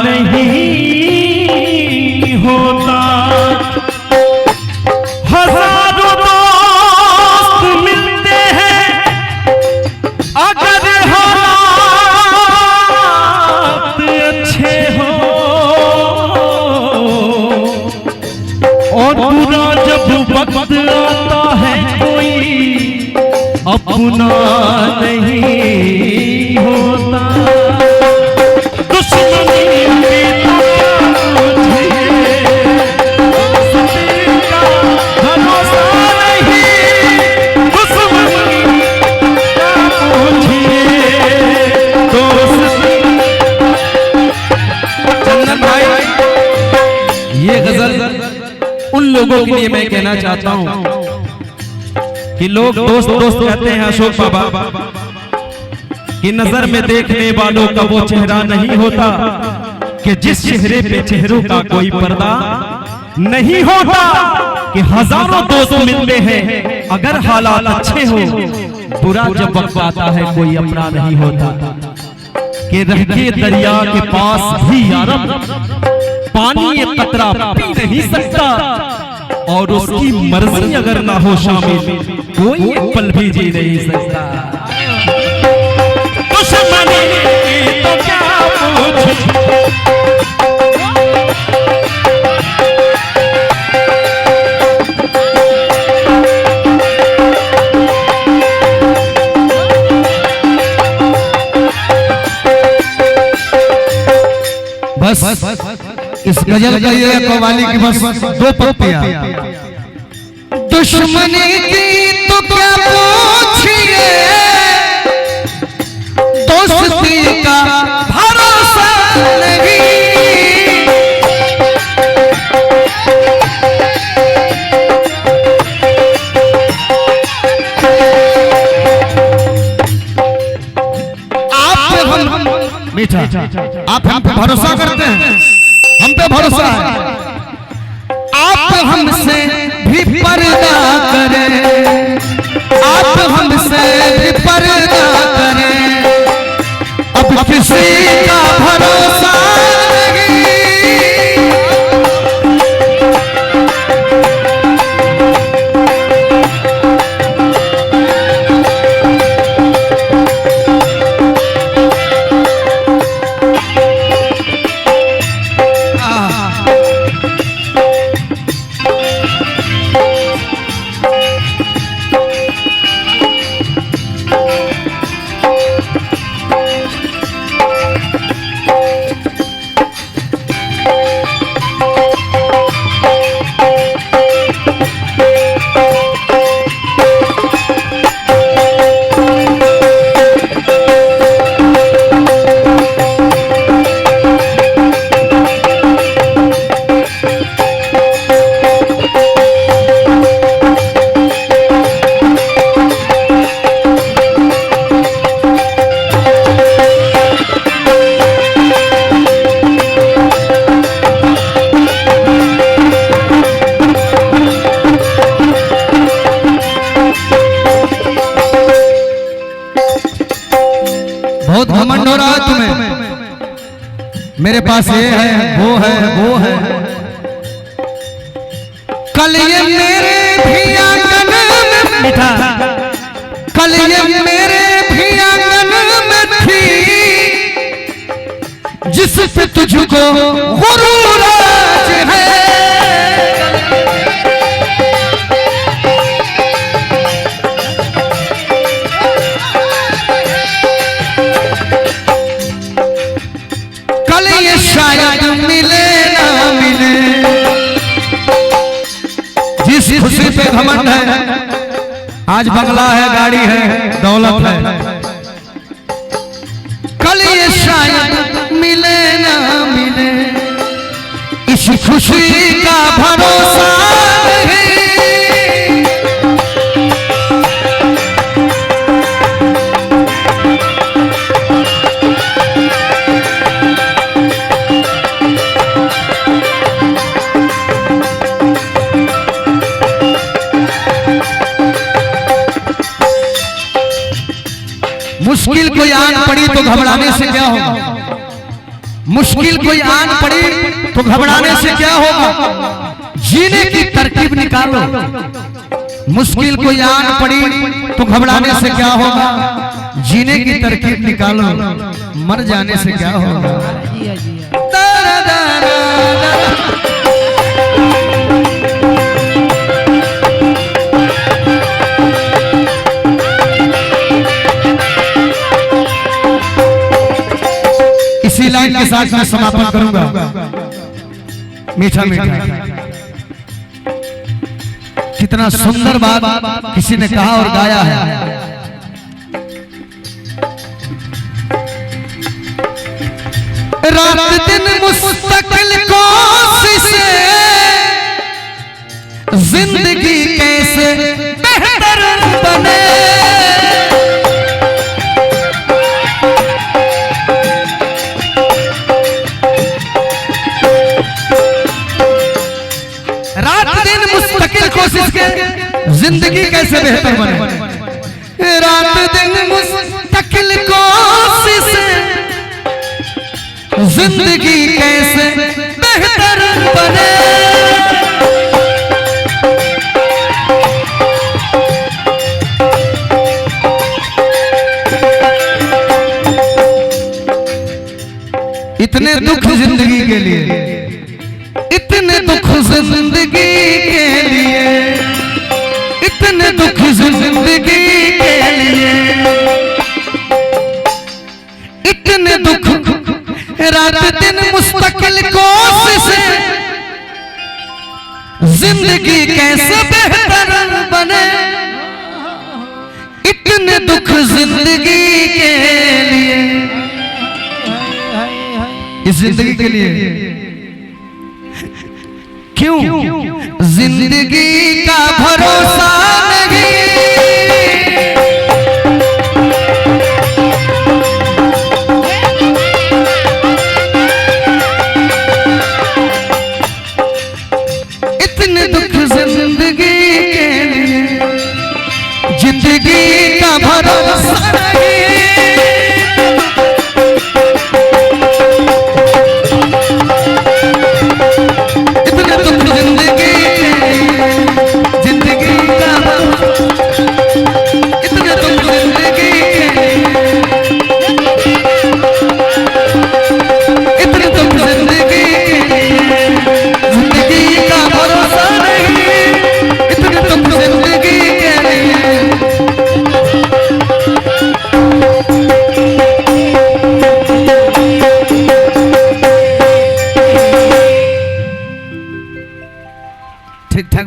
नहीं होता। हजारों दोस्त मिलते हैं अगर हालात अच्छे हो, और बुरा जब वक्त आता है कोई अपना नहीं होता। ये गजल उन लोगों के लिए मैं कहना चाहता हूं कि लोग दोस्त दोस्त कहते हैं अशोक बाबा कि नजर में देखने वालों का वो चेहरा नहीं होता कि जिस चेहरे पे चेहरों का कोई पर्दा नहीं होता। कि हजारों दोस्त मिलते हैं अगर हालात अच्छे हो, बुरा जब वक्त आता है कोई अपना नहीं होता। कि रह के दरिया के पास भी यारब पानी एक कतरा पी नहीं सकता, और उसकी मर्जी अगर ना हो शामिल कोई एक पल भी जी नहीं सकता। दुश्मनी तो क्या पूछ, बस इस गजल का ये कव्वाली की बस दो पंक्तियां। दुश्मनी की तो क्या पूछिए, दोस्ती का भरोसा नहीं। आप हम मीठा आप हम पे भरोसा करते हैं, हम पे भरोसा है। आप हमसे भी पर्दा करें, आप हमसे भी पर्दा करें, अब किसी का भरोसा नहीं। बहुत घमंड हो रहा है तुम्हें, मेरे पास ये है वो है वो है। कल ये मेरे भी आंगन में मीठा, कल ये मेरे भी आंगन में थी, जिस पे तुझको गुरूर आज है। शायद मिले ना मिले, जिस खुशी पे घमंड है, आज बंगला है, गाड़ी है, दौलत है, कल ये शायद मिले ना मिले, इस खुशी का भरोसा नहीं। मुश्किल कोई आन पड़ी तो घबराने से क्या होगा। मुश्किल कोई आन पड़ी तो घबराने से क्या होगा, जीने की तरकीब निकालो। मुश्किल कोई आन पड़ी तो घबराने से क्या होगा, जीने की तरकीब निकालो। मर जाने से क्या होगा। इसी लाइन के साथ मैं समापन करूंगा। मीठा मीठा कितना सुंदर बात किसी ने कहा और गाया है। रात दिन मुस्तकिल कोशिशें, जिंदगी कैसे बेहतर बने। रात दिन मुस्तकिल कोशिश के जिंदगी कैसे बेहतर बने। रात दिन मुस्तकिल कोशिश, जिंदगी कैसे बेहतर बने। इतने दुख जिंदगी के लिए, इतने दुख जिंदगी के लिए, इतने दुख जिंदगी के लिए, इतने दुख। रात दिन मुस्तकिल कोशिश, जिंदगी कैसे बेहतर बने। इतने दुख जिंदगी के लिए, इस जिंदगी के लिए क्यों जिंदगी का भरोसा नहीं। इतने दुख जिंदगी के लिए, जिंदगी का भरोसा नहीं। ठीक ठाक